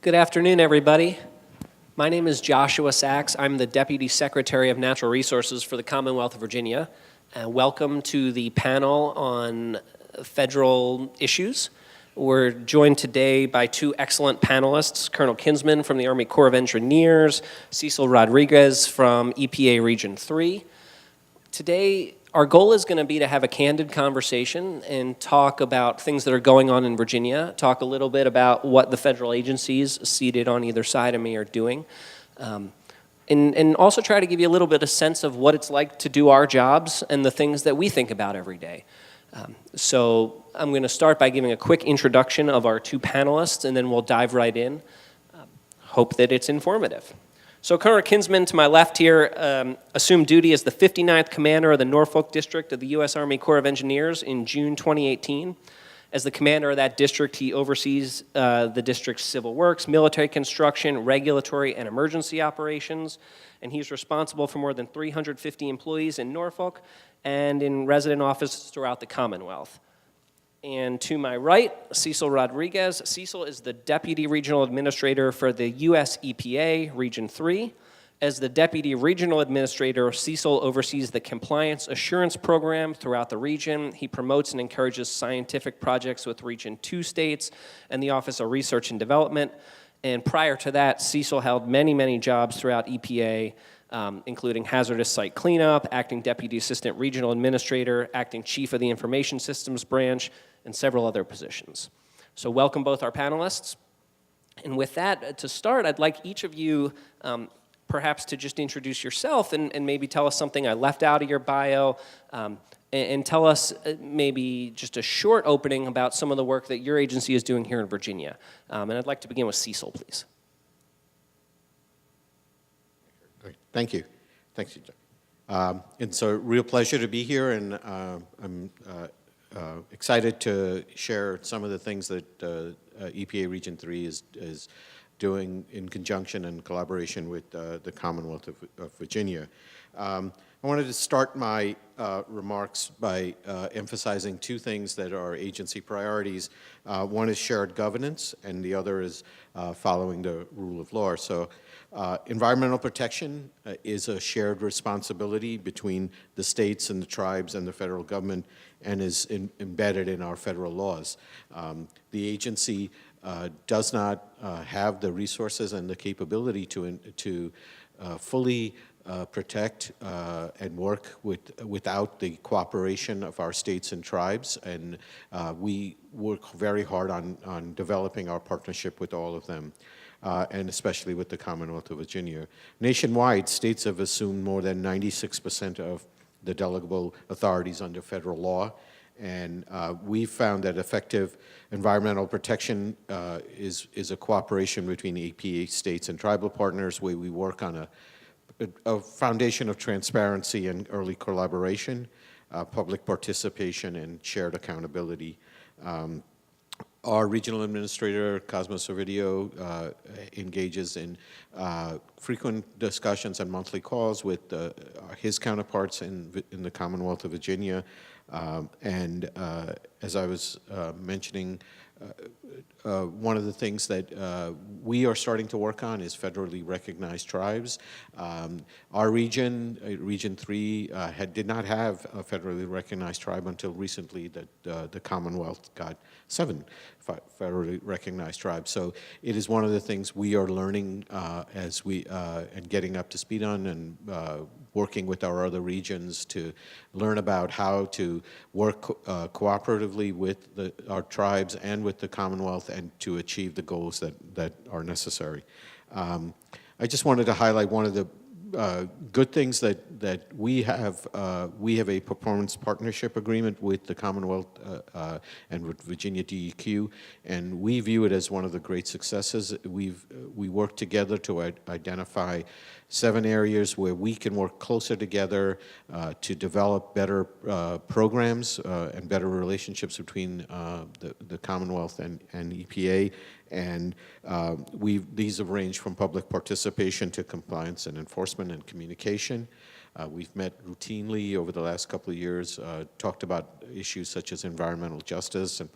Good afternoon, everybody. My name is Joshua Sachs. I'm the Deputy Secretary of Natural Resources for the Commonwealth of Virginia. Welcome to the panel on federal issues. We're joined today by two excellent panelists, Colonel Kinsman from the Army Corps of Engineers, Cecil Rodrigues from EPA Region 3. Today, our goal is going to be to have a candid conversation and talk about things that are going on in Virginia, talk a little bit about what the federal agencies seated on either side of me are doing, and also try to give you a little bit of sense of what it's like to do our jobs and the things that we think about every day. So I'm going to start by giving a quick introduction of our two panelists, and then we'll dive right in. Hope that it's informative. So Colonel Kinsman, to my left here, assumed duty as the 59th Commander of the Norfolk District of the U.S. Army Corps of Engineers in June 2018. As the commander of that district, he oversees the district's civil works, military construction, regulatory, and emergency operations, and he's responsible for more than 350 employees in Norfolk and in resident offices throughout the Commonwealth. And to my right, Cecil Rodrigues. Cecil is the Deputy Regional Administrator for the U.S. EPA Region 3. As the Deputy Regional Administrator, Cecil oversees the Compliance Assurance Program throughout the region. He promotes and encourages scientific projects with Region 2 states and the Office of Research and Development. And prior to that, Cecil held many, many jobs throughout EPA, including hazardous site cleanup, acting Deputy Assistant Regional Administrator, acting Chief of the Information Systems Branch, and several other positions. So welcome both our panelists. And with that, to start, I'd like each of you perhaps to just introduce yourself and maybe tell us something I left out of your bio, and tell us maybe just a short opening about some of the work that your agency is doing here in Virginia. And I'd like to begin with Cecil, please. Thank you. Thanks, it's a real pleasure to be here, and I'm excited to share some of the things that EPA Region 3 is doing in conjunction and collaboration with the Commonwealth of Virginia. I wanted to start my remarks by emphasizing two things that are agency priorities. One is shared governance, and the other is following the rule of law. So environmental protection is a shared responsibility between the states and the tribes and the federal government, and is embedded in our federal laws. The agency does not have the resources and the capability to fully protect and work without the cooperation of our states and tribes, and we work very hard on developing our partnership with all of them, and especially with the Commonwealth of Virginia. Nationwide, states have assumed more than 96% of the delegable authorities under federal law, and we found that effective environmental protection is a cooperation between the EPA states and tribal partners, where we work on a foundation of transparency and early collaboration, public participation, and shared accountability. Our regional administrator, Cosmos Ovidio, engages in frequent discussions and monthly calls with his counterparts in the Commonwealth of Virginia. As I was mentioning, one of the things that we are starting to work on is federally recognized tribes. Our region, Region 3, did not have a federally recognized tribe until recently that the Commonwealth got 7 federally recognized tribes. So it is one of the things we are learning as we and getting up to speed on, and working with our other regions to learn about how to work cooperatively with our tribes and with the Commonwealth, and to achieve the goals that are necessary. I just wanted to highlight one of the good things that we have a performance partnership agreement with the Commonwealth and with Virginia DEQ, and we view it as one of the great successes. We work together to identify 7 areas where we can work closer together to develop better programs and better relationships between the Commonwealth and EPA. And these have ranged from public participation to compliance and enforcement and communication. We've met routinely over the last couple of years, talked about issues such as environmental justice and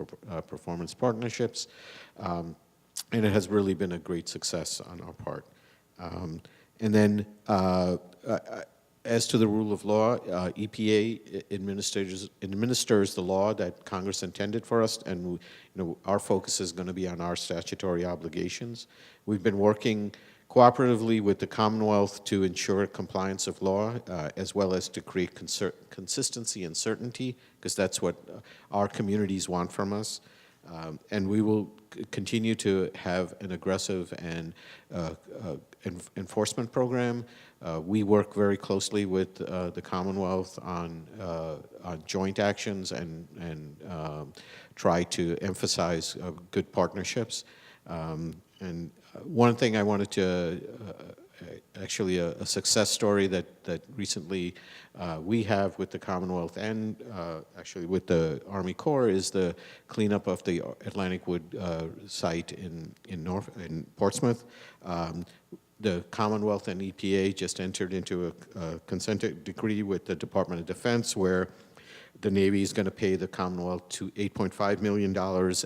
performance partnerships. and it has really been a great success on our part. And then as to the rule of law, EPA administers the law that Congress intended for us, and our focus is going to be on our statutory obligations. We've been working cooperatively with the Commonwealth to ensure compliance of law, as well as to create consistency and certainty, because that's what our communities want from us. And we will continue to have an aggressive and enforcement program. We work very closely with the Commonwealth on joint actions and try to emphasize good partnerships. And one thing I wanted to, actually a success story that recently we have with the Commonwealth and actually with the Army Corps is the cleanup of the Atlantic Wood site in Portsmouth. The Commonwealth and EPA just entered into a consent decree with the Department of Defense where the Navy is going to pay the Commonwealth to $8.5 million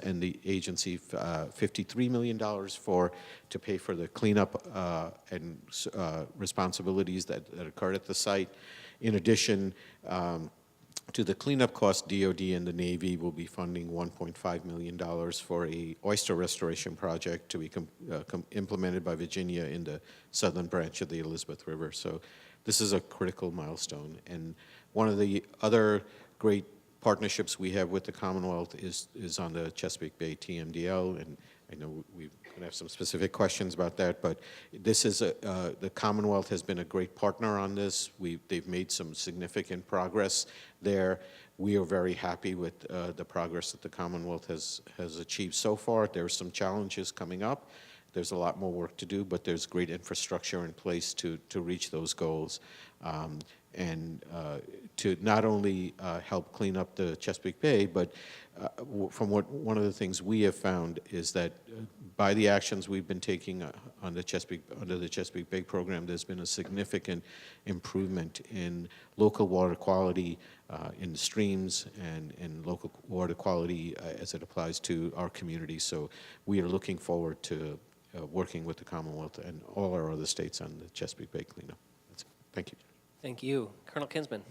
and the agency $53 million to pay for the cleanup and responsibilities that occurred at the site. In addition to the cleanup cost, DOD and the Navy will be funding $1.5 million for a oyster restoration project to be implemented by Virginia in the southern branch of the Elizabeth River. So this is a critical milestone. And one of the other great partnerships we have with the Commonwealth is on the Chesapeake Bay TMDL, and I know we're going to have some specific questions about that, but this is the Commonwealth has been a great partner on this. They've made some significant progress there. We are very happy with the progress that the Commonwealth has achieved so far. There are some challenges coming up. There's a lot more work to do, but there's great infrastructure in place to reach those goals. And to not only help clean up the Chesapeake Bay, but from one of the things we have found is that by the actions we've been taking under the Chesapeake Bay program, there's been a significant improvement in local water quality in the streams and local water quality as it applies to our community. So we are looking forward to working with the Commonwealth and all our other states on the Chesapeake Bay cleanup. That's it. Thank you. Thank you. Colonel Kinsman.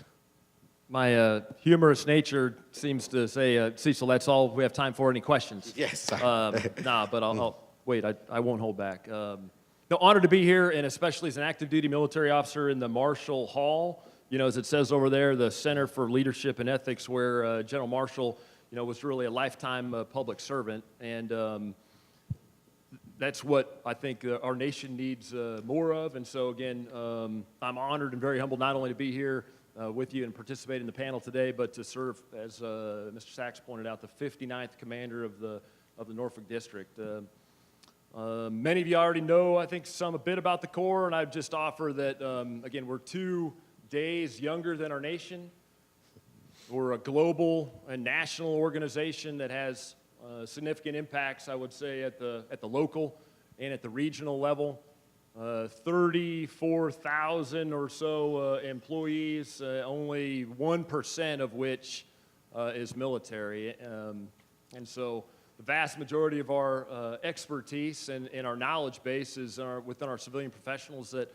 My humorous nature seems to say, Cecil, that's all we have time for. Any questions? Yes. Nah, but I'll wait. I won't hold back. No, honored to be here, and especially as an active duty military officer in the Marshall Hall. You know, as it says over there, the Center for Leadership and Ethics, where General Marshall, was really a lifetime public servant, and that's what I think our nation needs more of. And so again, I'm honored and very humbled not only to be here with you and participate in the panel today, but to serve, as Mr. Sachs pointed out, the 59th commander of the Norfolk District. Many of you already know, I think, a bit about the Corps, and I'd just offer that, again, we're 2 days younger than our nation. We're a global and national organization that has significant impacts, I would say, at the local and at the regional level. 34,000 or so employees, only 1% of which is military. And so the vast majority of our expertise and our knowledge base is within our civilian professionals that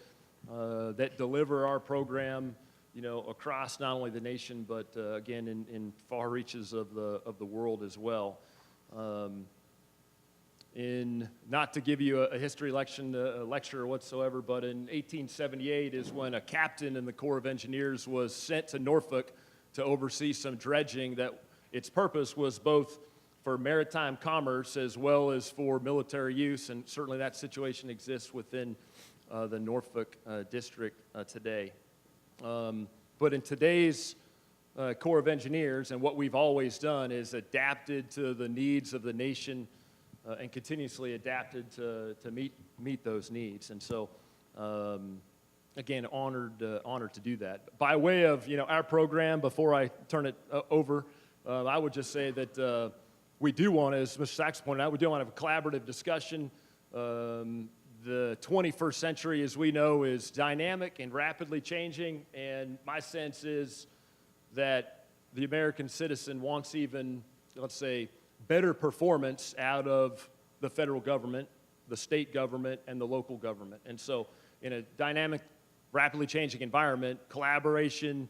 deliver our program, across not only the nation, but again, in far reaches of the world as well. Not to give you a history lecture whatsoever, but in 1878 is when a captain in the Corps of Engineers was sent to Norfolk to oversee some dredging that its purpose was both for maritime commerce as well as for military use, and certainly that situation exists within the Norfolk district today. But in today's Corps of Engineers, and what we've always done is adapted to the needs of the nation and continuously adapted to meet those needs. And so, again, honored to do that. By way of our program, before I turn it over, I would just say that we do want, as Mr. Sachs pointed out, we do want to have a collaborative discussion. The 21st century, as we know, is dynamic and rapidly changing, and my sense is that the American citizen wants even, let's say, better performance out of the federal government, the state government, and the local government. And so in a dynamic, rapidly changing environment, collaboration,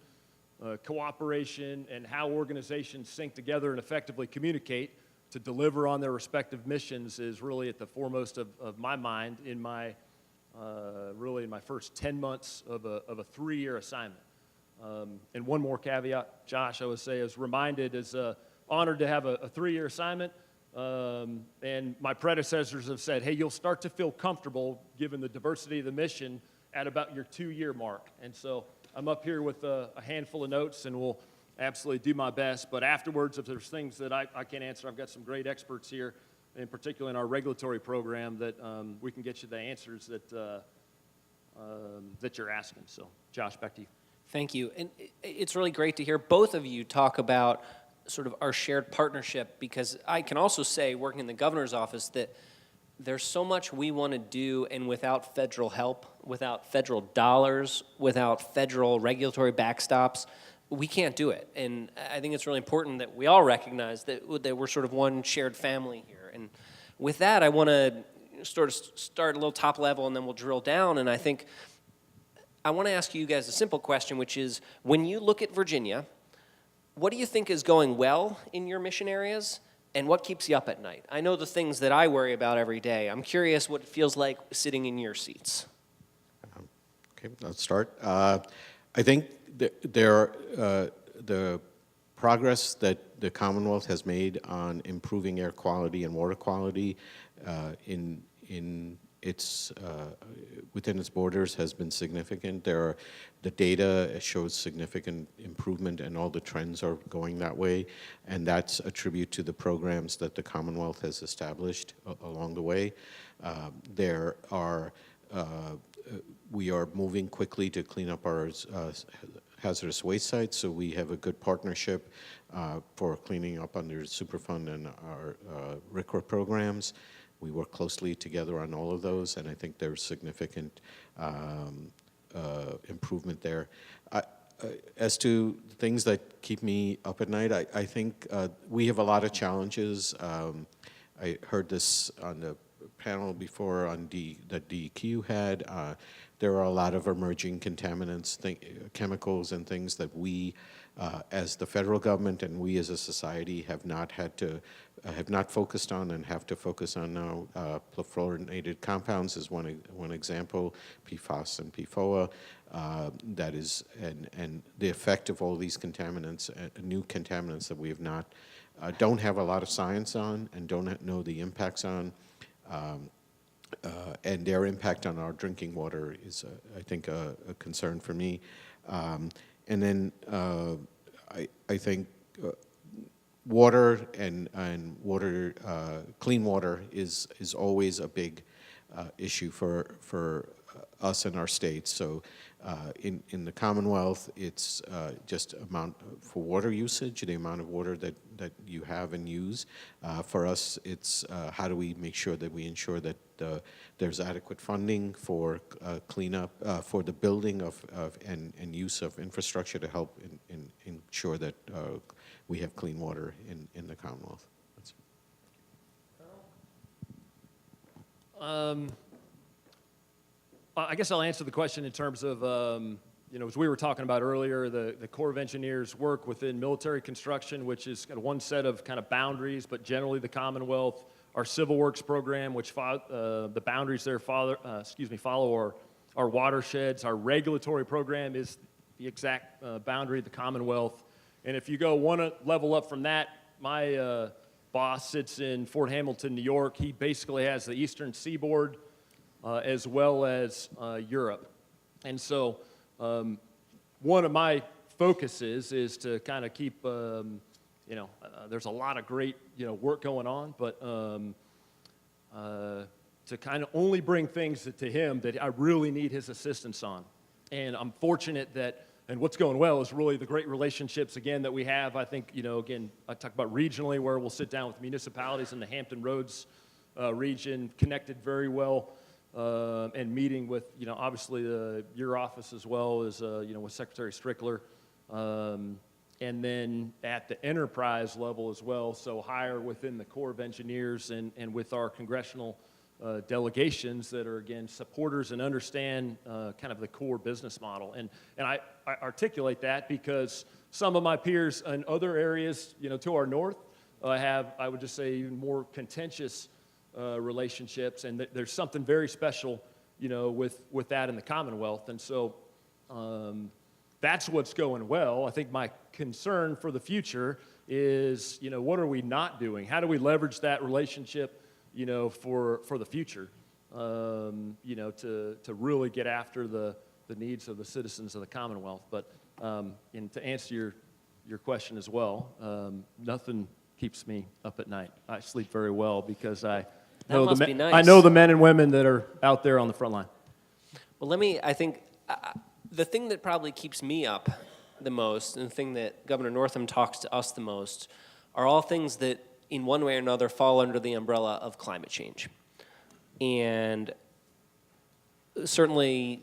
cooperation, and how organizations sync together and effectively communicate to deliver on their respective missions is really at the foremost of my mind in my, really in my first 10 months of a 3-year assignment. And one more caveat, Josh, I would say, is reminded, is honored to have a 3-year assignment. And my predecessors have said, hey, you'll start to feel comfortable given the diversity of the mission at about your 2-year mark. And so I'm up here with a handful of notes and will absolutely do my best. But afterwards, if there's things that I can't answer, I've got some great experts here, in particular in our regulatory program, that we can get you the answers that you're asking. So, Josh, back to you. Thank you. And it's really great to hear both of you talk about sort of our shared partnership, because I can also say, working in the governor's office, that there's so much we want to do, and without federal help, without federal dollars, without federal regulatory backstops, we can't do it. And I think it's really important that we all recognize that we're sort of one shared family here. And with that, I want to start a little top level, and then we'll drill down. And I think I want to ask you guys a simple question, which is, when you look at Virginia, what do you think is going well in your mission areas, and what keeps you up at night? I know the things that I worry about every day. I'm curious what it feels like sitting in your seats. Okay, let's start. I think the progress that the Commonwealth has made on improving air quality and water quality within its borders has been significant. The data shows significant improvement, and all the trends are going that way, and that's a tribute to the programs that the Commonwealth has established along the way. We are moving quickly to clean up our hazardous waste sites, so we have a good partnership for cleaning up under Superfund and our RCRA programs. We work closely together on all of those, and I think there's significant improvement there. As to things that keep me up at night, I think we have a lot of challenges. I heard this on the panel before on that DEQ had. There are a lot of emerging contaminants, chemicals and things that we, as the federal government and we as a society, have not focused on and have to focus on now. Perfluorinated compounds is one example, PFAS and PFOA. That is, and the effect of all these contaminants, new contaminants that we have not, don't have a lot of science on and don't know the impacts on. And their impact on our drinking water is, I think, a concern for me. And then I think water and water, clean water is always a big issue for us in our states. So in the Commonwealth, it's just amount for water usage, the amount of water that you have and use. For us, it's how do we make sure that we ensure that there's adequate funding for cleanup, for the building of and use of infrastructure to help ensure that we have clean water in the Commonwealth. I guess I'll answer the question in terms of, as we were talking about earlier, the Corps of Engineers work within military construction, which is kind of one set of kind of boundaries, but generally the Commonwealth, our Civil Works program, which the boundaries there follow our watersheds. Our regulatory program is the exact boundary of the Commonwealth. And if you go one level up from that, my boss sits in Fort Hamilton, New York. He basically has the eastern seaboard as well as Europe. And so one of my focuses is to kind of keep, there's a lot of great, work going on, but to kind of only bring things to him that I really need his assistance on. And I'm fortunate that, and what's going well is really the great relationships, again, that we have. I think, again, I talk about regionally where we'll sit down with municipalities in the Hampton Roads region, connected very well, and meeting with, obviously your office as well as, with Secretary Strickler. and then at the enterprise level as well, so higher within the Corps of Engineers and with our congressional delegations that are, again, supporters and understand kind of the core business model. And I articulate that because some of my peers in other areas, to our north, have, I would just say, even more contentious relationships, and there's something very special, with that in the Commonwealth. And so that's what's going well. I think my concern for the future is, what are we not doing? How do we leverage that relationship, for the future, to really get after the needs of the citizens of the Commonwealth. But and to answer your question as well, nothing keeps me up at night. I sleep very well because I know I know the men and women that are out there on the front line. Well, I think the thing that probably keeps me up the most, and the thing that Governor Northam talks to us the most, are all things that in one way or another fall under the umbrella of climate change. And certainly,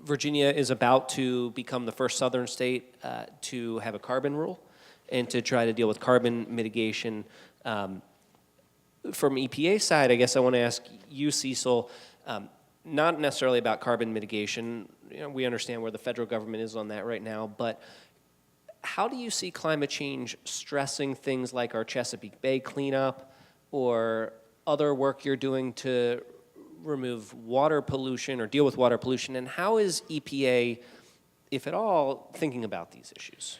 Virginia is about to become the first southern state to have a carbon rule and to try to deal with carbon mitigation. From EPA side, I guess I want to ask you, Cecil, not necessarily about carbon mitigation. We understand where the federal government is on that right now, but how do you see climate change stressing things like our Chesapeake Bay cleanup or other work you're doing to remove water pollution or deal with water pollution? And how is EPA, if at all, thinking about these issues?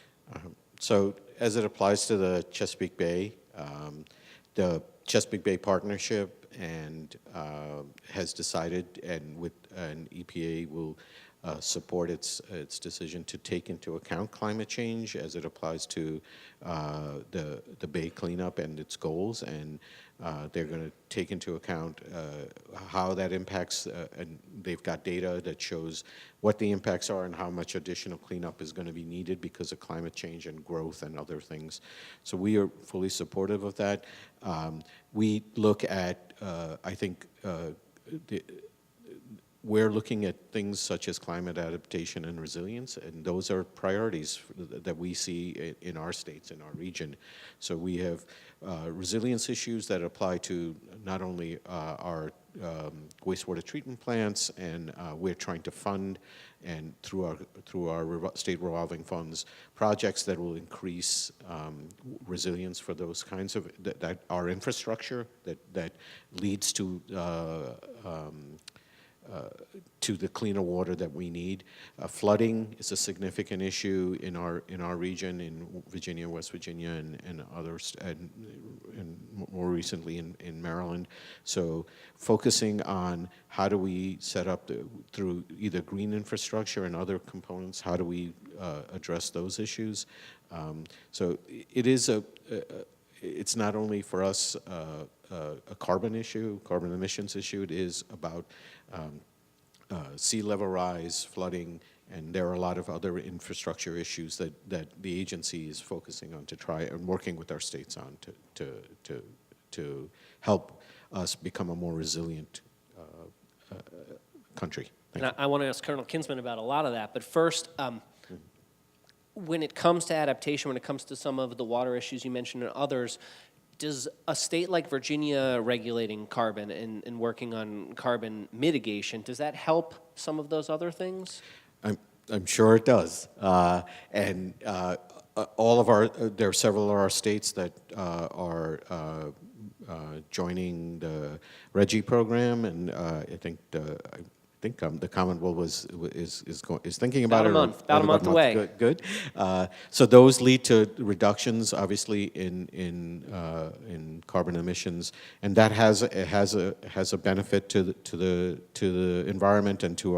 So as it applies to the Chesapeake Bay, the Chesapeake Bay Partnership has decided, and EPA will support its decision to take into account climate change as it applies to the Bay cleanup and its goals, and they're going to take into account how that impacts, and they've got data that shows what the impacts are and how much additional cleanup is going to be needed because of climate change and growth and other things. So we are fully supportive of that. We look at, I think, we're looking at things such as climate adaptation and resilience, and those are priorities that we see in our states, in our region. So we have resilience issues that apply to not only our wastewater treatment plants, and we're trying to fund, and through our state revolving funds, projects that will increase resilience for those kinds of, that our infrastructure that leads to the cleaner water that we need. Flooding is a significant issue in our region, in Virginia, West Virginia, and others, and more recently in Maryland. So focusing on how do we set up, through either green infrastructure and other components, how do we address those issues? So it is it's not only for us a carbon issue, carbon emissions issue, it is about sea level rise, flooding, and there are a lot of other infrastructure issues that the agency is focusing on to try and working with our states on to help us become a more resilient country. And I want to ask Colonel Kinsman about a lot of that, but first, when it comes to adaptation, when it comes to some of the water issues you mentioned and others, does a state like Virginia regulating carbon and working on carbon mitigation, does that help some of those other things? I'm sure it does. And all of there are several of our states that are joining the RGGI program, and I think the Commonwealth is thinking about it. About a month away. Good. So those lead to reductions, obviously, in carbon emissions, and that has a benefit to the environment and to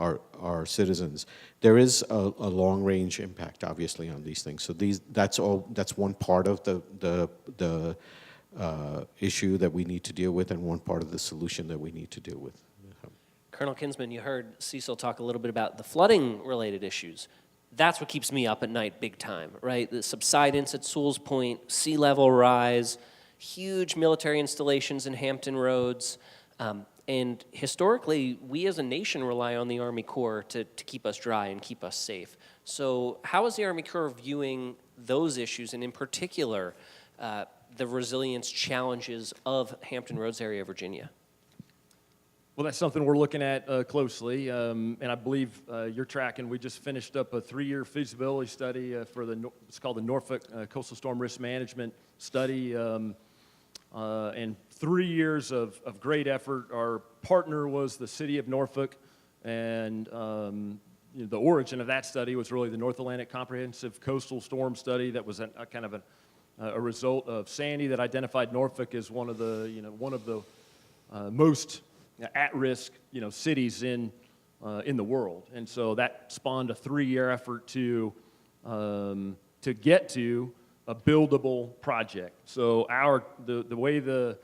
our citizens. There is a long range impact, obviously, on these things. So that's one part of the issue that we need to deal with, and one part of the solution that we need to deal with. Colonel Kinsman, you heard Cecil talk a little bit about the flooding-related issues. That's what keeps me up at night big time, right? The subsidence at Sewell's Point, sea level rise, huge military installations in Hampton Roads. And historically, we as a nation rely on the Army Corps to keep us dry and keep us safe. So how is the Army Corps viewing those issues, and in particular, the resilience challenges of Hampton Roads area, Virginia? Well, that's something we're looking at closely, and I believe you're tracking. We just finished up a 3-year feasibility study for it's called the Norfolk Coastal Storm Risk Management Study, and 3 years of great effort. Our partner was the city of Norfolk, and the origin of that study was really the North Atlantic Comprehensive Coastal Storm Study that was a kind of a result of Sandy that identified Norfolk as one of the most at-risk, cities in the world, and so that spawned a 3-year effort to get to a buildable project. So the way to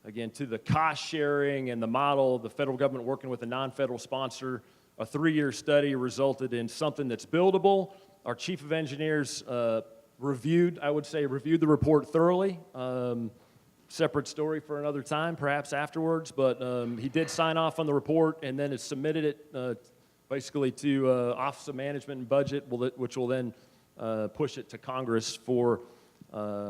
the cost sharing and the model, the federal government working with a non-federal sponsor, a 3-year study resulted in something that's buildable. Our chief of engineers reviewed the report thoroughly. Separate story for another time, perhaps afterwards, but he did sign off on the report and then has submitted it basically to Office of Management and Budget, which will then push it to Congress for,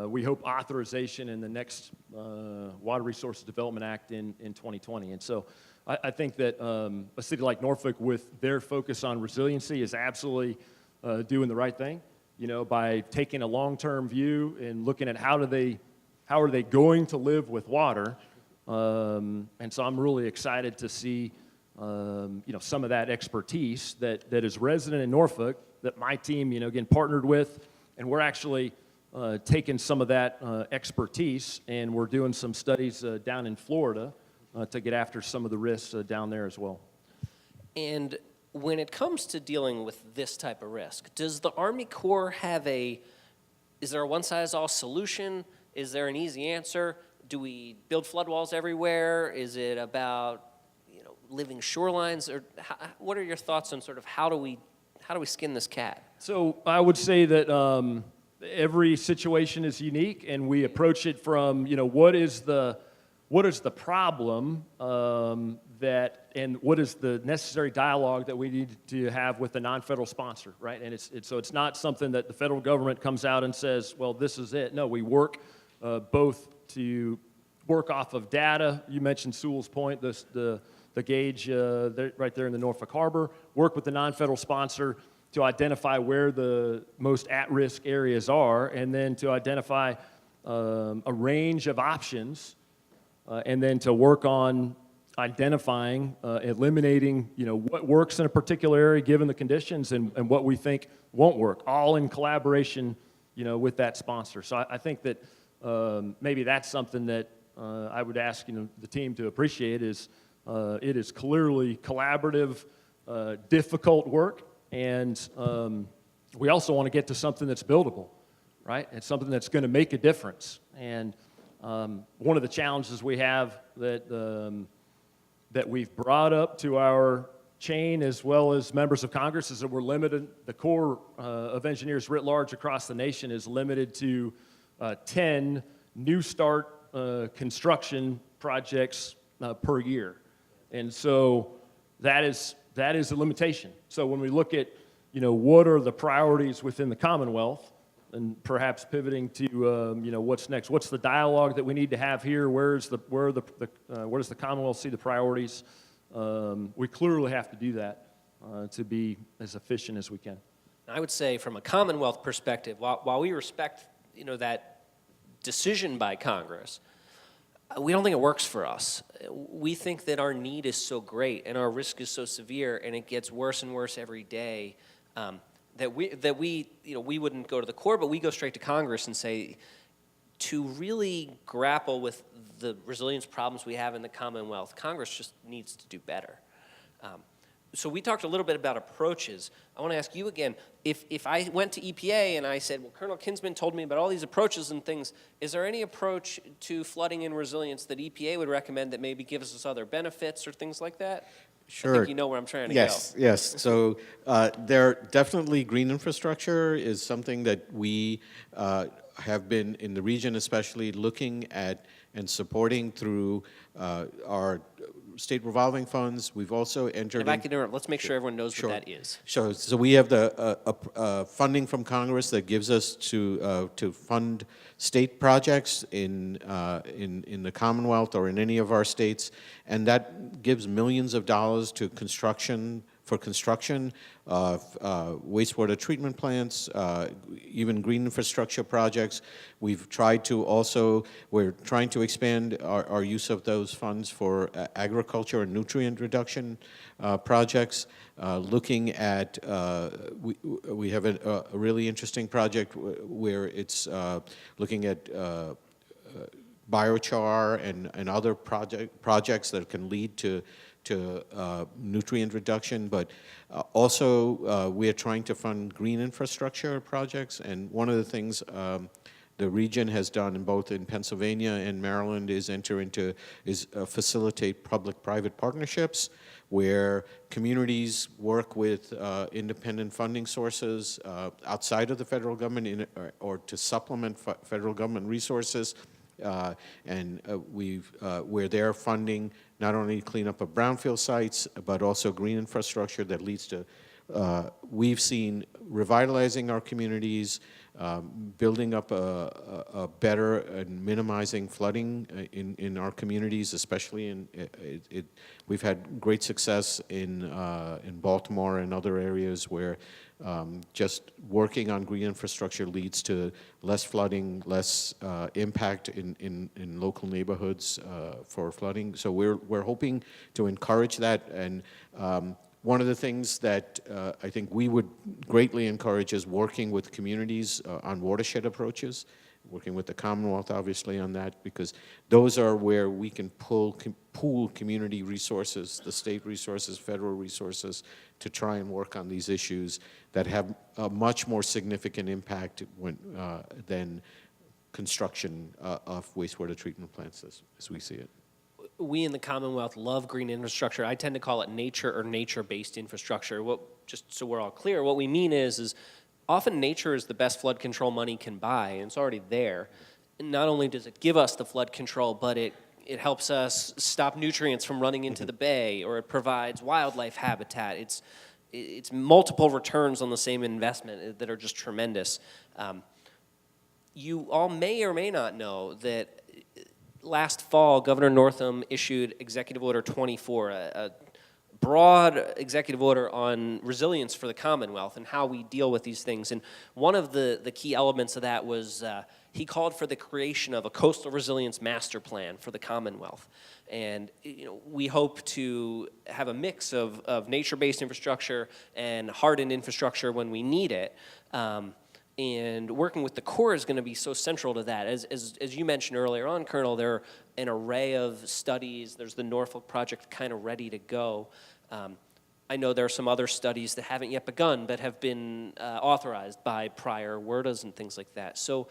we hope, authorization in the next Water Resources Development Act in 2020. And so I think that a city like Norfolk, with their focus on resiliency, is absolutely doing the right thing, by taking a long-term view and looking at how are they going to live with water? And so I'm really excited to see, some of that expertise that is resident in Norfolk that my team, again, partnered with, and we're actually taking some of that expertise, and we're doing some studies down in Florida to get after some of the risks down there as well. And when it comes to dealing with this type of risk, does the Army Corps is there a one-size-all solution? Is there an easy answer? Do we build flood walls everywhere? Is it about living shorelines? Or what are your thoughts on sort of how do we skin this cat? So I would say that every situation is unique, and we approach it from what is the problem and what is the necessary dialogue that we need to have with the non-federal sponsor, right? And it's not something that the federal government comes out and says, well, this is it. No, we work both to work off of data. You mentioned Sewell's Point, the gauge right there in the Norfolk Harbor. Work with the non-federal sponsor to identify where the most at-risk areas are, and then to identify a range of options, and then to work on identifying, eliminating, what works in a particular area given the conditions and what we think won't work, all in collaboration, with that sponsor. So I think that maybe that's something that I would ask, the team to appreciate is it is clearly collaborative, difficult work, and we also want to get to something that's buildable, right? It's something that's going to make a difference. And one of the challenges we have that we've brought up to our chain as well as members of Congress is that we're limited, the Corps of Engineers writ large across the nation is limited to 10 new start construction projects per year. And so that is a limitation. So when we look at, what are the priorities within the Commonwealth, and perhaps pivoting to, what's next, what's the dialogue that we need to have here, where does the Commonwealth see the priorities? We clearly have to do that to be as efficient as we can. I would say from a Commonwealth perspective, while we respect, that decision by Congress, we don't think it works for us. We think that our need is so great and our risk is so severe, and it gets worse and worse every day, that we wouldn't go to the Corps, but we go straight to Congress and say, to really grapple with the resilience problems we have in the Commonwealth, Congress just needs to do better. So we talked a little bit about approaches. I want to ask you again, if I went to EPA and I said, well, Colonel Kinsman told me about all these approaches and things, is there any approach to flooding and resilience that EPA would recommend that maybe gives us other benefits or things like that? Sure. I think you know where I'm trying to go. Yes. So there definitely green infrastructure is something that we have been in the region, especially looking at and supporting through our state revolving funds. We've also entered If I could interrupt, let's make sure everyone knows Sure. what that is. Sure. So we have the funding from Congress that gives us to fund state projects in the Commonwealth or in any of our states, and that gives millions of dollars to construction of wastewater treatment plants, even green infrastructure projects. We're trying to expand our use of those funds for agriculture and nutrient reduction projects. Looking at, we have a really interesting project where it's looking at biochar and other projects that can lead to nutrient reduction, but also we are trying to fund green infrastructure projects. And one of the things the region has done both in Pennsylvania and Maryland is facilitate public-private partnerships where communities work with independent funding sources outside of the federal government or to supplement federal government resources. Where they're funding not only cleanup of brownfield sites, but also green infrastructure that leads to, we've seen revitalizing our communities, building up a better and minimizing flooding in our communities, especially we've had great success in Baltimore and other areas where just working on green infrastructure leads to less flooding, less impact in local neighborhoods for flooding. So we're hoping to encourage that. And one of the things that I think we would greatly encourage is working with communities on watershed approaches, working with the Commonwealth, obviously, on that, because those are where we can pool community resources, the state resources, federal resources, to try and work on these issues that have a much more significant impact than construction of wastewater treatment plants as we see it. We in the Commonwealth love green infrastructure. I tend to call it nature or nature-based infrastructure. Just so we're all clear, what we mean is often nature is the best flood control money can buy, and it's already there. And not only does it give us the flood control, but it helps us stop nutrients from running into the bay, or it provides wildlife habitat. It's multiple returns on the same investment that are just tremendous. You all may or may not know that last fall, Governor Northam issued Executive Order 24, a broad executive order on resilience for the Commonwealth and how we deal with these things. And one of the key elements of that was he called for the creation of a coastal resilience master plan for the Commonwealth. And we hope to have a mix of nature-based infrastructure and hardened infrastructure when we need it. And working with the Corps is going to be so central to that. As you mentioned earlier on, Colonel, there are an array of studies. There's the Norfolk project kind of ready to go. I know there are some other studies that haven't yet begun but have been authorized by prior WRDAs and things like that. So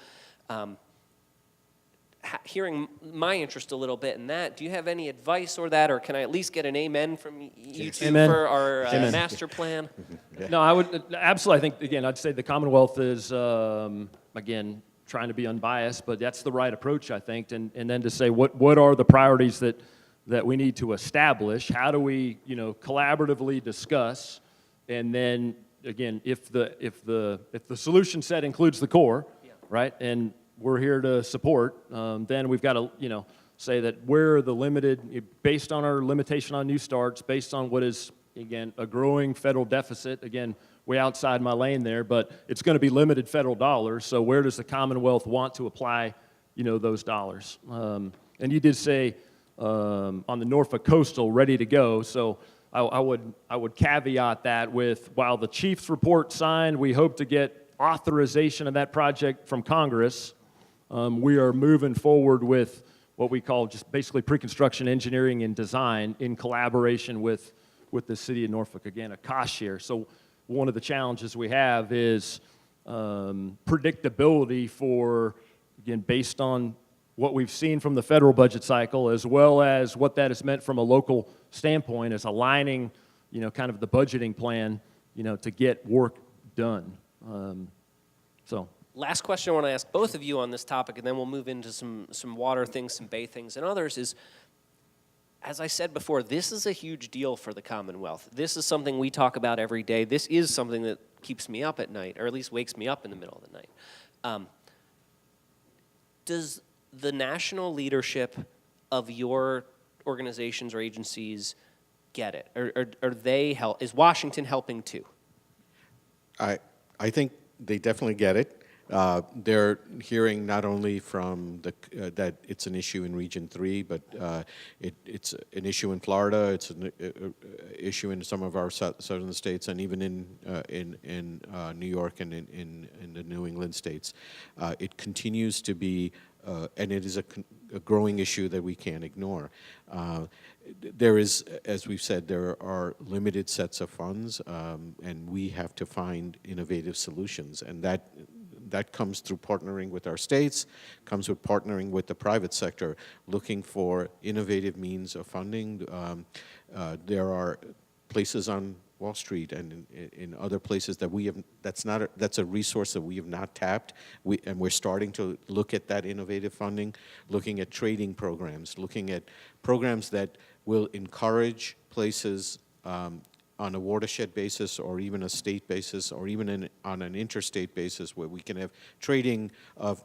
hearing my interest a little bit in that, do you have any advice or can I at least get an amen from you two for our master plan? No, I would absolutely. I think, again, I'd say the Commonwealth is, again, trying to be unbiased, but that's the right approach, I think. And then to say what are the priorities that we need to establish? How do we, collaboratively discuss? And then, again, if the solution set includes the Corps, right, and we're here to support, then we've got to, say that we're the limited, based on our limitation on new starts, based on what is, again, a growing federal deficit, again, way outside my lane there, but it's going to be limited federal dollars, so where does the Commonwealth want to apply, those dollars? And you did say on the Norfolk Coastal, ready to go, so I would caveat that with, while the Chief's report signed, we hope to get authorization of that project from Congress. We are moving forward with what we call just basically pre-construction engineering and design in collaboration with the city of Norfolk, again, a cost share. So one of the challenges we have is predictability for, again, based on what we've seen from the federal budget cycle, as well as what that has meant from a local standpoint, is aligning, kind of the budgeting plan, to get work done. Last question I want to ask both of you on this topic, and then we'll move into some water things, some bay things, and others, is as I said before, this is a huge deal for the Commonwealth. This is something we talk about every day. This is something that keeps me up at night, or at least wakes me up in the middle of the night. Does the national leadership of your organizations or agencies get it? Or they help? Is Washington helping too? I think they definitely get it. They're hearing not only from that it's an issue in Region 3, but it's an issue in Florida. It's an issue in some of our southern states, and even in New York and in the New England states. It continues to be, and it is a growing issue that we can't ignore. There is, as we've said, there are limited sets of funds, and we have to find innovative solutions, and that comes through partnering with our states, comes with partnering with the private sector, looking for innovative means of funding. There are places on Wall Street and in other places that we have, that's a resource that we have not tapped, and we're starting to look at that innovative funding, looking at trading programs, looking at programs that will encourage places on a watershed basis, or even a state basis, or even on an interstate basis, where we can have trading of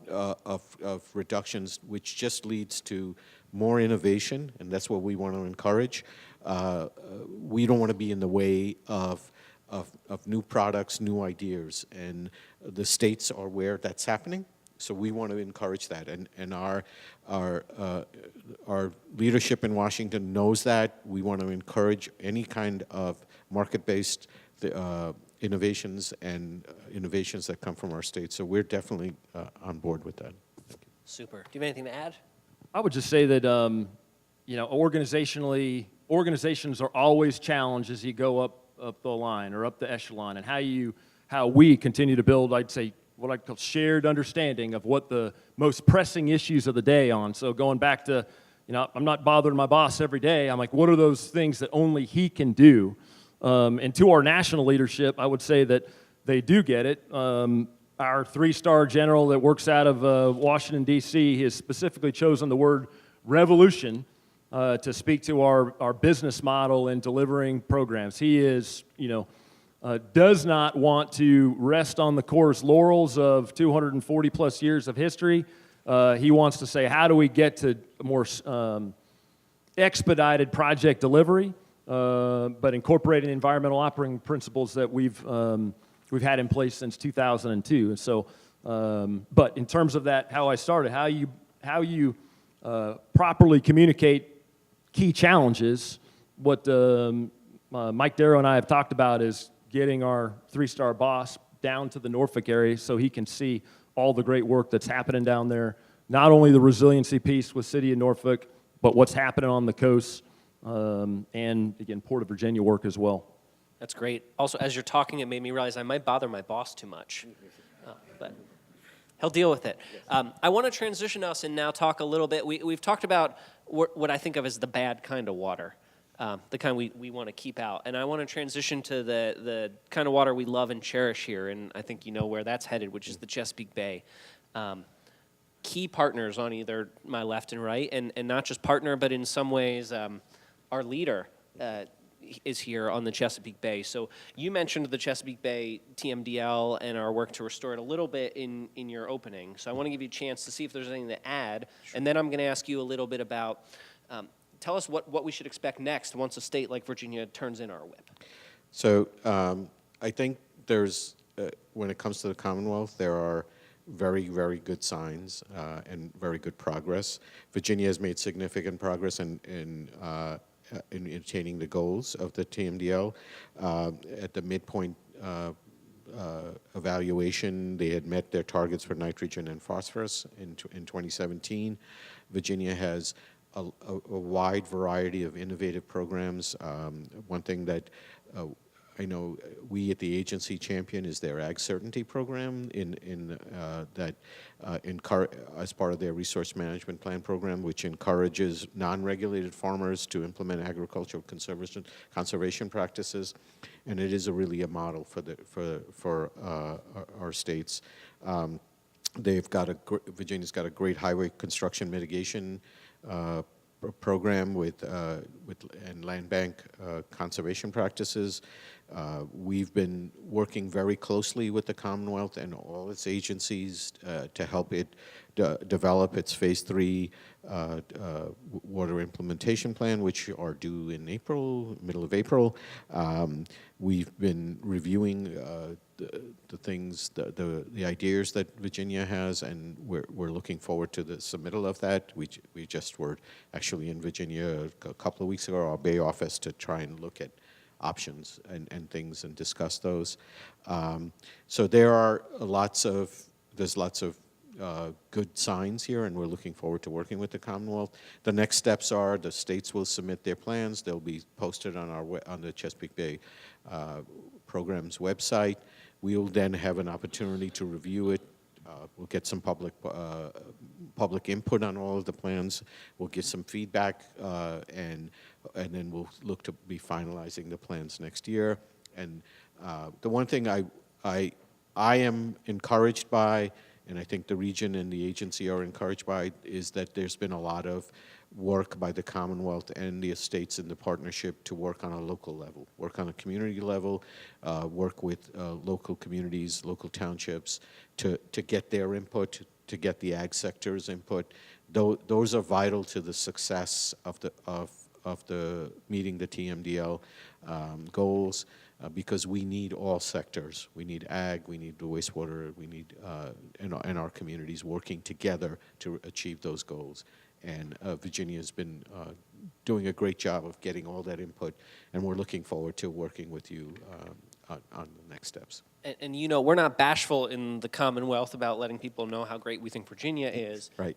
reductions, which just leads to more innovation, and that's what we want to encourage. We don't want to be in the way of new products, new ideas, and the states are where that's happening. So we want to encourage that, and our leadership in Washington knows that. We want to encourage any kind of market-based innovations and innovations that come from our states. So we're definitely on board with that. Super. Do you have anything to add? I would just say that, organizationally, organizations are always challenged as you go up the line or up the echelon, and how we continue to build, I'd say, what I call shared understanding of what the most pressing issues of the day on. So going back to, I'm not bothering my boss every day. I'm like, what are those things that only he can do? And to our national leadership, I would say that they do get it. Our three-star general that works out of Washington, D.C., has specifically chosen the word revolution to speak to our business model in delivering programs. He is, does not want to rest on the Corps' laurels of 240 plus years of history. He wants to say, how do we get to more expedited project delivery, but incorporating environmental operating principles that we've had in place since 2002. And so, but in terms of that, how I started, how you properly communicate key challenges, what Mike Darrow and I have talked about is getting our three-star boss down to the Norfolk area so he can see all the great work that's happening down there, not only the resiliency piece with City of Norfolk, but what's happening on the coast, and again, Port of Virginia work as well. That's great. Also, as you're talking, it made me realize I might bother my boss too much, but he'll deal with it. I want to transition us and now talk a little bit. We've talked about what I think of as the bad kind of water. The kind we want to keep out. And I want to transition to the kind of water we love and cherish here, and I think you know where that's headed, which is the Chesapeake Bay. Key partners on either my left and right, and not just partner, but in some ways our leader is here on the Chesapeake Bay. So you mentioned the Chesapeake Bay TMDL and our work to restore it a little bit in your opening. So I want to give you a chance to see if there's anything to add, and then I'm going to ask you a little bit about tell us what we should expect next once a state like Virginia turns in our whip. So I think there's, when it comes to the Commonwealth, there are very, very good signs and very good progress. Virginia has made significant progress in attaining the goals of the TMDL. At the midpoint evaluation, they had met their targets for nitrogen and phosphorus in 2017. Virginia has a wide variety of innovative programs. One thing that I know we at the agency champion is their Ag Certainty program as part of their resource management plan program, which encourages non-regulated farmers to implement agricultural conservation practices, and it is really a model for our states. Virginia's got a great highway construction mitigation program with and land bank conservation practices. We've been working very closely with the Commonwealth and all its agencies to help it develop its Phase 3 water implementation plan, which are due in April, middle of April. We've been reviewing the things, the ideas that Virginia has, and we're looking forward to the submittal of that. We just were actually in Virginia a couple of weeks ago, our Bay office, to try and look at options and things and discuss those. So there's lots of good signs here, and we're looking forward to working with the Commonwealth. The next steps are the states will submit their plans. They'll be posted on the Chesapeake Bay program's website. We'll then have an opportunity to review it. We'll get some public input on all of the plans. We'll get some feedback, and then we'll look to be finalizing the plans next year. And the one thing I am encouraged by, and I think the region and the agency are encouraged by, is that there's been a lot of work by the Commonwealth and the estates in the partnership to work on a local level, work on a community level, work with local communities, local townships to get their input, to get the ag sector's input. Those are vital to the success of the meeting the TMDL goals, because we need all sectors. We need ag, we need the wastewater, we need and our communities working together to achieve those goals. And Virginia has been doing a great job of getting all that input, and we're looking forward to working with you on the next steps. And you know, we're not bashful in the Commonwealth about letting people know how great we think Virginia is. Right.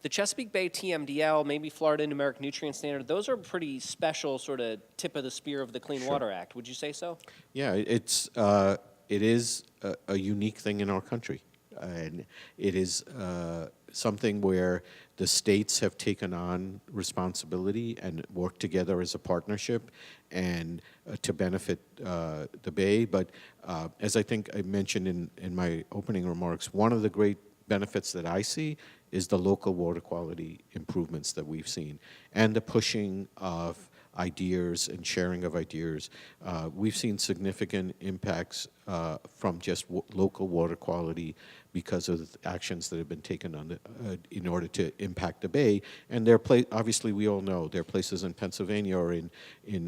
The Chesapeake Bay TMDL, maybe Florida Numeric Nutrient Standard, those are pretty special sort of tip of the spear of the Clean Water Act. Would you say so? Yeah, it is a unique thing in our country. And it is something where the states have taken on responsibility and worked together as a partnership and to benefit the Bay. But as I think I mentioned in my opening remarks, one of the great benefits that I see is the local water quality improvements that we've seen and the pushing of ideas and sharing of ideas. We've seen significant impacts from just local water quality because of the actions that have been taken on in order to impact the Bay. And obviously, we all know there are places in Pennsylvania or in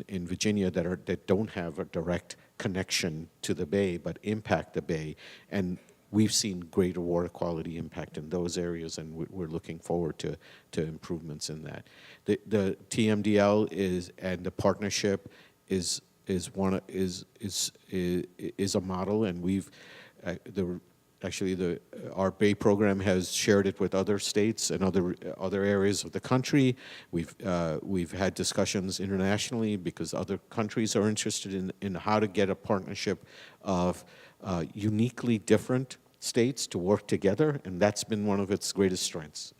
Virginia that don't have a direct connection to the Bay but impact the Bay. And we've seen greater water quality impact in those areas, and we're looking forward to improvements in that. The TMDL and the partnership is a model, and we've our Bay program has shared it with other states and other areas of the country. We've had discussions internationally because other countries are interested in how to get a partnership of uniquely different states to work together, and that's been one of its greatest strengths.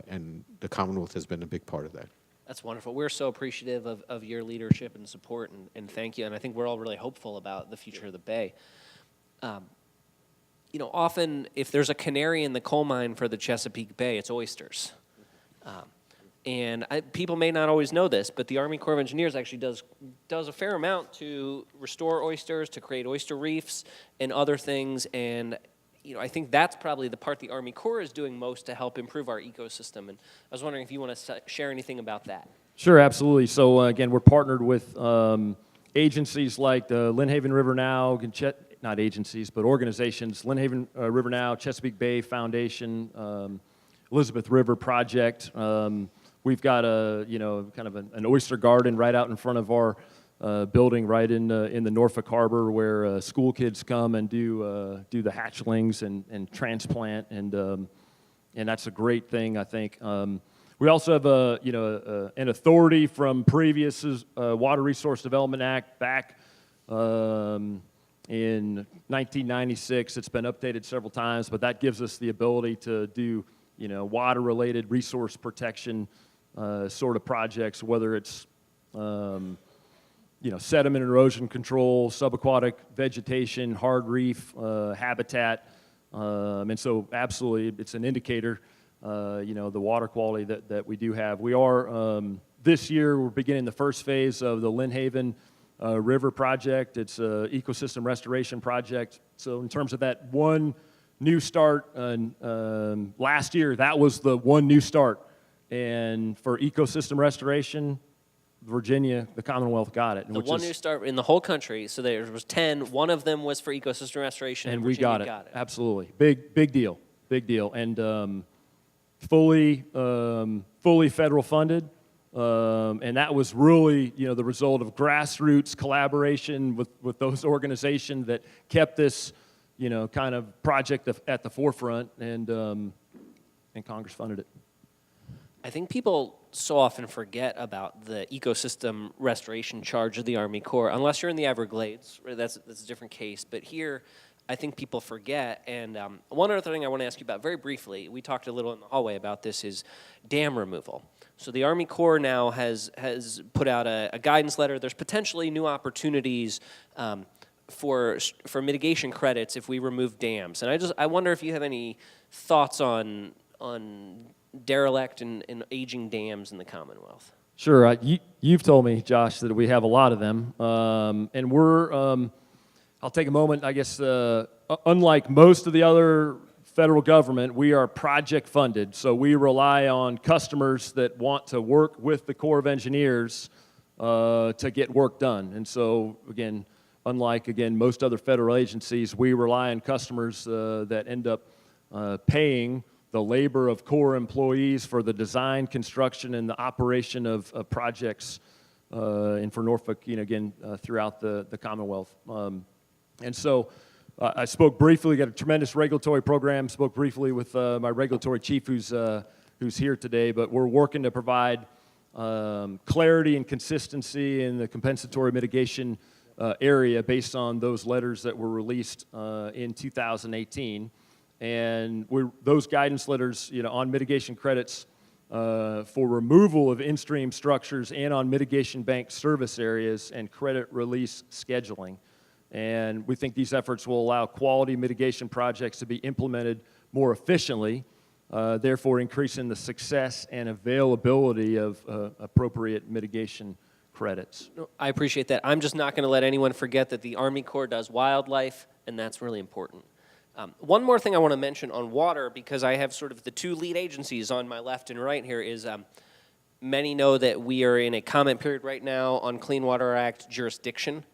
And the Commonwealth has been a big part of that. That's wonderful. We're so appreciative of your leadership and support, and thank you. And I think we're all really hopeful about the future of the Bay. You know, often if there's a canary in the coal mine for the Chesapeake Bay, it's oysters. And people may not always know this, but the Army Corps of Engineers actually does a fair amount to restore oysters, to create oyster reefs and other things. And you know, I think that's probably the part the Army Corps is doing most to help improve our ecosystem. And I was wondering if you want to share anything about that. Sure, absolutely. So again, we're partnered with agencies like the Lynnhaven River Now, not agencies, but organizations, Lynnhaven River Now, Chesapeake Bay Foundation, Elizabeth River Project. We've got kind of an oyster garden right out in front of our building, right in the Norfolk Harbor, where school kids come and do the hatchlings and transplant, and that's a great thing, I think. We also have an authority from previous Water Resource Development Act back in 1996. It's been updated several times, but that gives us the ability to do water-related resource protection sort of projects, whether it's sediment and erosion control, subaquatic vegetation, hard reef habitat, and so absolutely it's an indicator the water quality that we do have. We are, this year, we're beginning the first phase of the Lynn Haven River project. It's an ecosystem restoration project. So in terms of that one new start, last year, that was the one new start. And for ecosystem restoration, Virginia, the Commonwealth got it. The one new start in the whole country, so there was 10. One of them was for ecosystem restoration, and Virginia we got it. Absolutely. Big deal. And fully federal funded. And that was really, the result of grassroots collaboration with those organizations that kept this, kind of project at the forefront, and Congress funded it. I think people so often forget about the ecosystem restoration charge of the Army Corps, unless you're in the Everglades, right? That's a different case. But here, I think people forget. And one other thing I want to ask you about very briefly, we talked a little in the hallway about this, is dam removal. So the Army Corps now has put out a guidance letter. There's potentially new opportunities for mitigation credits if we remove dams. And I wonder if you have any thoughts on derelict and aging dams in the Commonwealth. Sure. You've told me, Josh, that we have a lot of them. And we're, I'll take a moment, I guess, unlike most of the other federal government, we are project funded. So we rely on customers that want to work with the Corps of Engineers to get work done. And so, again, unlike, most other federal agencies, we rely on customers that end up paying the labor of Corps employees for the design, construction, and the operation of projects, and for Norfolk, throughout the Commonwealth. And so I spoke briefly, got a tremendous regulatory program, spoke briefly with my regulatory chief who's here today, but we're working to provide clarity and consistency in the compensatory mitigation area based on those letters that were released in 2018. And those guidance letters, on mitigation credits for removal of in-stream structures and on mitigation bank service areas and credit release scheduling. And we think these efforts will allow quality mitigation projects to be implemented more efficiently, therefore increasing the success and availability of appropriate mitigation credits. I appreciate that. I'm just not going to let anyone forget that the Army Corps does wildlife, and that's really important. One more thing I want to mention on water, because I have sort of the two lead agencies on my left and right here, is many know that we are in a comment period right now on Clean Water Act jurisdiction.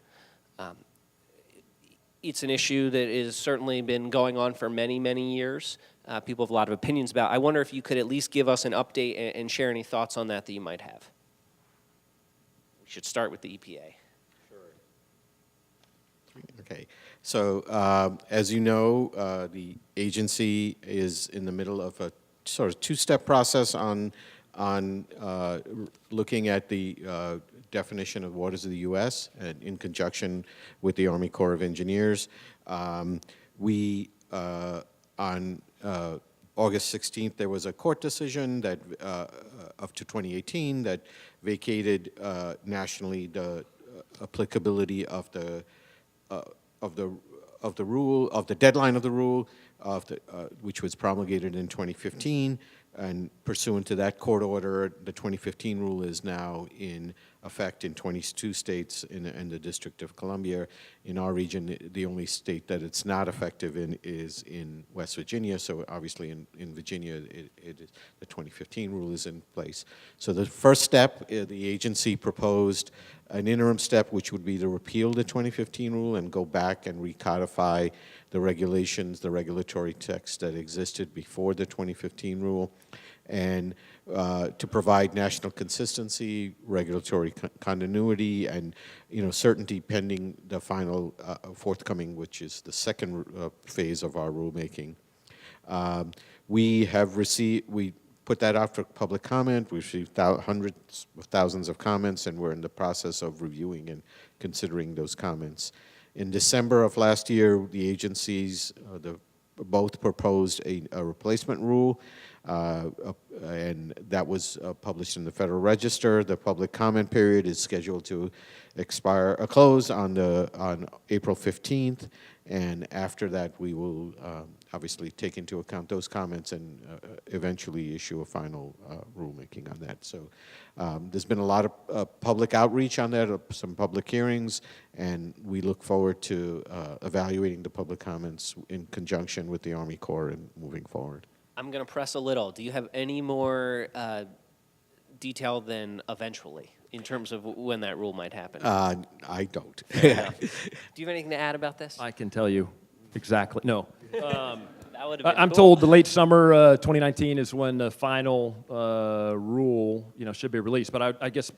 It's an issue that has certainly been going on for many, many years. People have a lot of opinions about. I wonder if you could at least give us an update and share any thoughts on that you might have. We should start with the EPA. Okay, so as you know, the agency is in the middle of a sort of two-step process on looking at the definition of waters of the U.S. and in conjunction with the Army Corps of Engineers. On August 16th, there was a court decision that up to 2018 that vacated nationally the applicability of the rule, of the deadline of the rule, which was promulgated in 2015, and pursuant to that court order, the 2015 rule is now in effect in 22 states in the District of Columbia. In our region, the only state that it's not effective in is in West Virginia, so obviously in Virginia, the 2015 rule is in place. So the first step, the agency proposed an interim step, which would be to repeal the 2015 rule and go back and recodify the regulations, the regulatory text that existed before the 2015 rule, and to provide national consistency, regulatory continuity, and certainty pending the final forthcoming, which is the second phase of our rulemaking. We put that out for public comment. We received hundreds of thousands of comments, and we're in the process of reviewing and considering those comments. In December of last year, the agencies both proposed a replacement rule, and that was published in the Federal Register. The public comment period is scheduled to close on April 15th, and after that we will obviously take into account those comments and eventually issue a final rulemaking on that. So there's been a lot of public outreach on that, some public hearings, and we look forward to evaluating the public comments in conjunction with the Army Corps and moving forward. I'm going to press a little. Do you have any more detail than eventually in terms of when that rule might happen? I don't. Do you have anything to add about this? I can tell you exactly. No. That would have been I'm cool. told the late summer 2019 is when the final rule, should be released. But I guess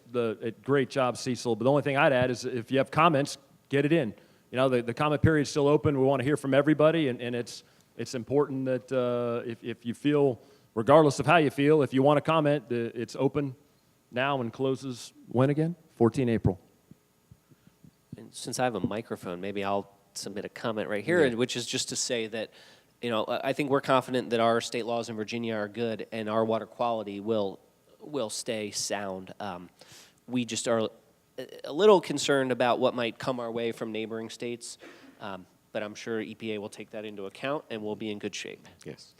great job, Cecil. But the only thing I'd add is if you have comments, get it in. The comment period is still open. We want to hear from everybody, and it's important that if you feel, regardless of how you feel, if you want to comment, it's open now and closes when again? 14 April. And since I have a microphone, maybe I'll submit a comment right here, Yeah. which is just to say that, I think we're confident that our state laws in Virginia are good and our water quality will stay sound. We just are a little concerned about what might come our way from neighboring states, but I'm sure EPA will take that into account and we'll be in good shape. Yes.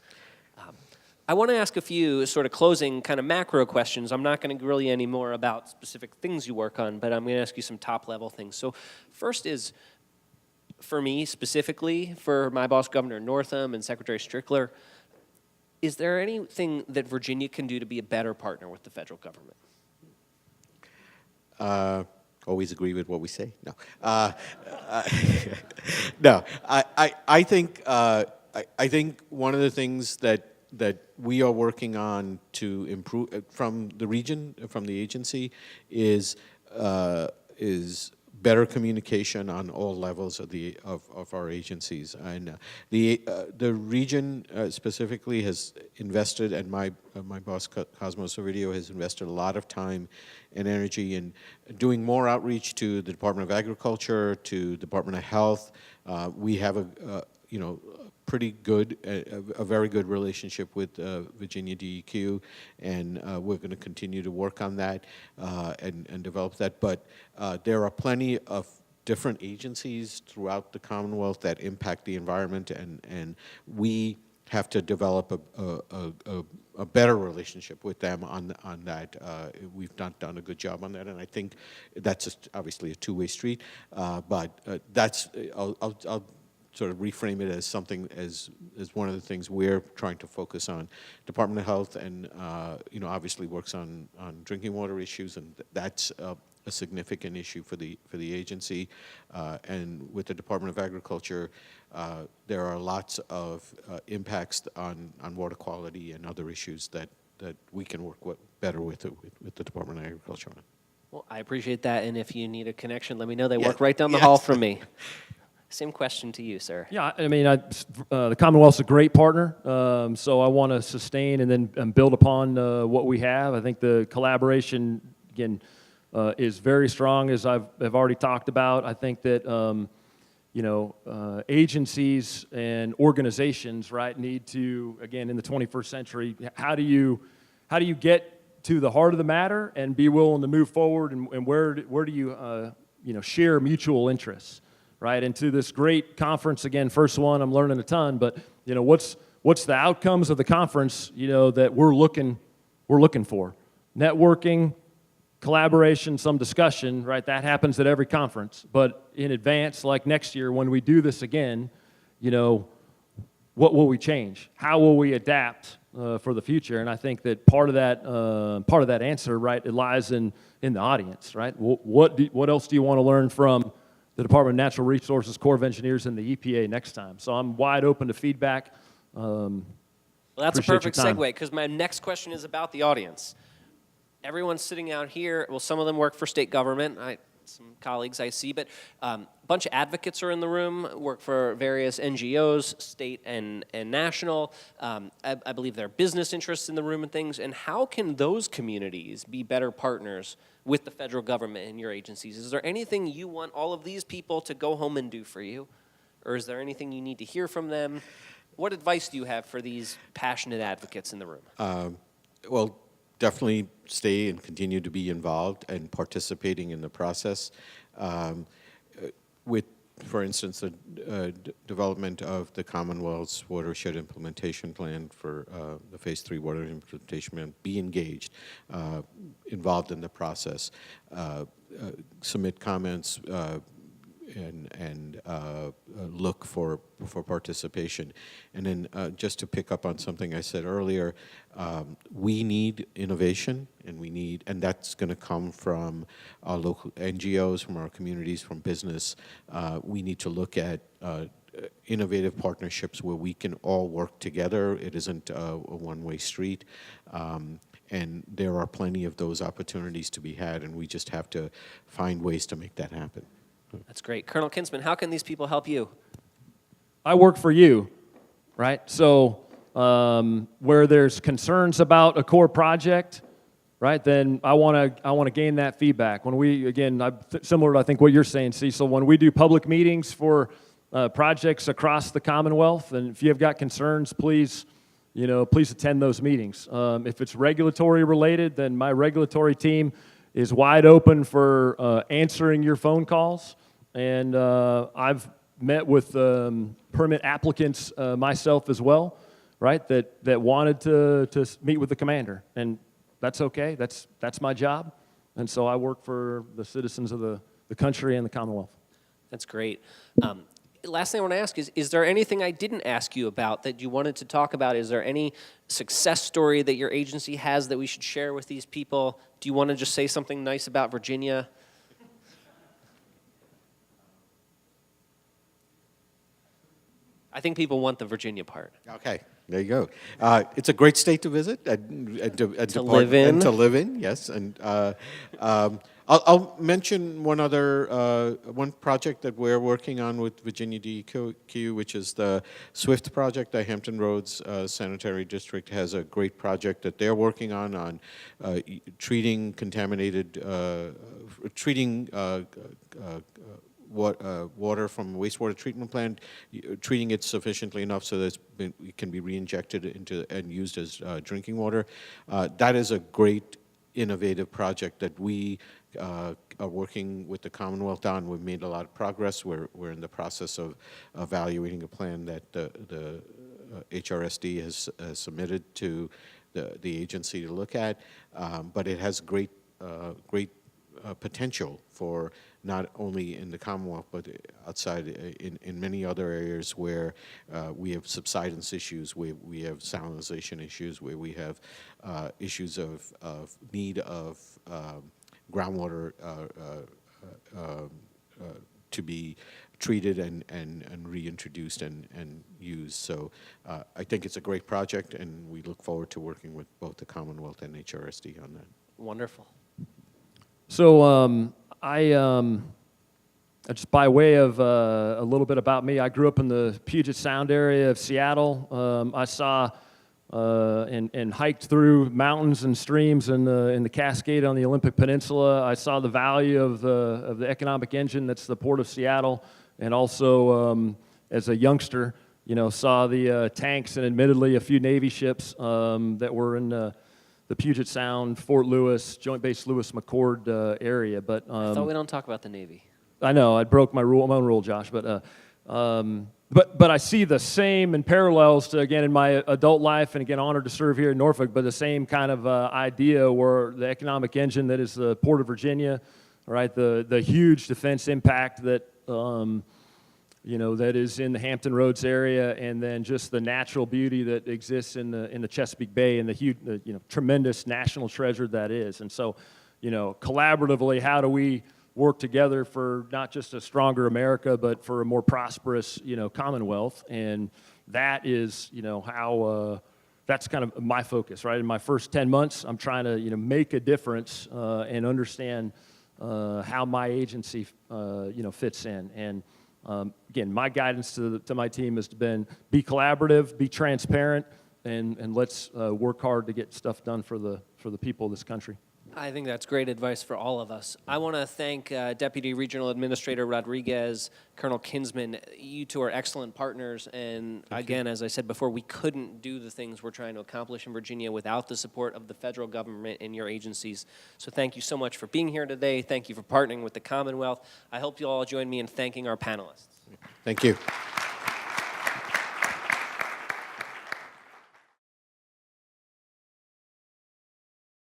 I want to ask a few sort of closing kind of macro questions. I'm not going to grill you any more about specific things you work on, but I'm going to ask you some top-level things. So first is, for me specifically, for my boss, Governor Northam, and Secretary Strickler, is there anything that Virginia can do to be a better partner with the federal government? Always agree with what we say? No. No. I think one of the things that we are working on to improve from the region, from the agency, is better communication on all levels of our agencies. And the region specifically has invested, and my boss Cosmos Ovidio has invested a lot of time and energy in doing more outreach to the Department of Agriculture, to Department of Health. We have a pretty good, a very good relationship with Virginia DEQ, and we're going to continue to work on that and develop that. But there are plenty of different agencies throughout the Commonwealth that impact the environment, and we have to develop a better relationship with them on that. We've not done a good job on that, and I think that's obviously a two-way street. But that's I'll sort of reframe it as something as one of the things we're trying to focus on. Department of Health and obviously works on drinking water issues, and that's a significant issue for the agency. And with the Department of Agriculture, there are lots of impacts on water quality and other issues that we can work better with the Department of Agriculture on. Well, I appreciate that, and if you need a connection, let me know. They work right down the hall from me. Same question to you, sir. Yeah, I mean, the Commonwealth's a great partner, so I want to sustain and then build upon what we have. I think the collaboration, again, is very strong, as I've already talked about. I think that, agencies and organizations, right, need to, again, in the 21st century, how do you get to the heart of the matter and be willing to move forward, and where do you, share mutual interests? Right, and to this great conference, again, first one, I'm learning a ton, but, what's the outcomes of the conference, that we're looking for? Networking, collaboration, some discussion, right, that happens at every conference, but in advance, like next year, when we do this again, what will we change? How will we adapt for the future? And I think that part of that answer, right, it lies in the audience, right? What else do you want to learn from the Department of Natural Resources, Corps of Engineers, and the EPA next time? So I'm wide open to feedback. Well, that's a perfect segue, because my next question is about the audience. Everyone's sitting out here. Well, some of them work for state government. Some colleagues I see, but a bunch of advocates are in the room, work for various NGOs, state and national. I believe there are business interests in the room and things. And how can those communities be better partners with the federal government and your agencies? Is there anything you want all of these people to go home and do for you? Or is there anything you need to hear from them? What advice do you have for these passionate advocates in the room? Well, definitely stay and continue to be involved and participating in the process. With for instance, the development of the Commonwealth's watershed implementation plan for the Phase 3 water implementation plan, be engaged, involved in the process, submit comments, and look for participation. And then just to pick up on something I said earlier, we need innovation, and that's going to come from our local NGOs, from our communities, from business. We need to look at innovative partnerships where we can all work together. It isn't a one-way street. And there are plenty of those opportunities to be had, and we just have to find ways to make that happen. That's great. Colonel Kinsman, how can these people help you? I work for you, right? So where there's concerns about a core project, right, then I want to gain that feedback. When we, again, similar to I think what you're saying, Cecil, when we do public meetings for projects across the Commonwealth, and if you have got concerns, please attend those meetings. If it's regulatory related, then my regulatory team is wide open for answering your phone calls. And I've met with permit applicants myself as well, right, that wanted to meet with the commander. And that's okay. That's my job. And so I work for the citizens of the country and the Commonwealth. That's great. Last thing I want to ask is there anything I didn't ask you about that you wanted to talk about? Is there any success story that your agency has that we should share with these people? Do you want to just say something nice about Virginia? I think people want the Virginia part. Okay, there you go. It's a great state to visit and to live in. And to live in, yes. And I'll mention one other one project that we're working on with Virginia DEQ, which is the SWIFT project. The Hampton Roads Sanitary District has a great project that they're working on treating contaminated, water from a wastewater treatment plant, treating it sufficiently enough so that it can be re-injected into and used as drinking water. That is a great innovative project that we are working with the Commonwealth on. We've made a lot of progress. We're in the process of evaluating a plan that the HRSD has submitted to the agency to look at, but it has great potential for not only in the Commonwealth, but outside in many other areas where we have subsidence issues, where we have salinization issues, where we have issues of need of groundwater to be treated and reintroduced and used. So I think it's a great project, and we look forward to working with both the Commonwealth and HRSD on that. Wonderful. So just by way of a little bit about me, I grew up in the Puget Sound area of Seattle. I saw and hiked through mountains and streams in the Cascade on the Olympic Peninsula. I saw the value of the economic engine that's the Port of Seattle, and also as a youngster, saw the tanks and admittedly a few Navy ships that were in the Puget Sound, Fort Lewis, Joint Base Lewis-McChord area. But I thought we don't talk about the Navy. I know I broke my own rule, Josh. But I see the same and parallels to, again, in my adult life, and again, honored to serve here in Norfolk. But the same kind of idea where the economic engine that is the Port of Virginia, right? The huge defense impact that that is in the Hampton Roads area, and then just the natural beauty that exists in the Chesapeake Bay, and the huge, tremendous national treasure that is. And so, collaboratively, how do we work together for not just a stronger America, but for a more prosperous, Commonwealth? And that is, how that's kind of my focus, right? In my first 10 months, I'm trying to, make a difference and understand how my agency, fits in. And again, my guidance to my team has been be collaborative, be transparent, and let's work hard to get stuff done for the people of this country. I think that's great advice for all of us. I want to thank Deputy Regional Administrator Rodrigues, Colonel Kinsman. You two are excellent partners, and again, as I said before, we couldn't do the things we're trying to accomplish in Virginia without the support of the federal government and your agencies. So thank you so much for being here today. Thank you for partnering with the Commonwealth. I hope you all join me in thanking our panelists. Thank you.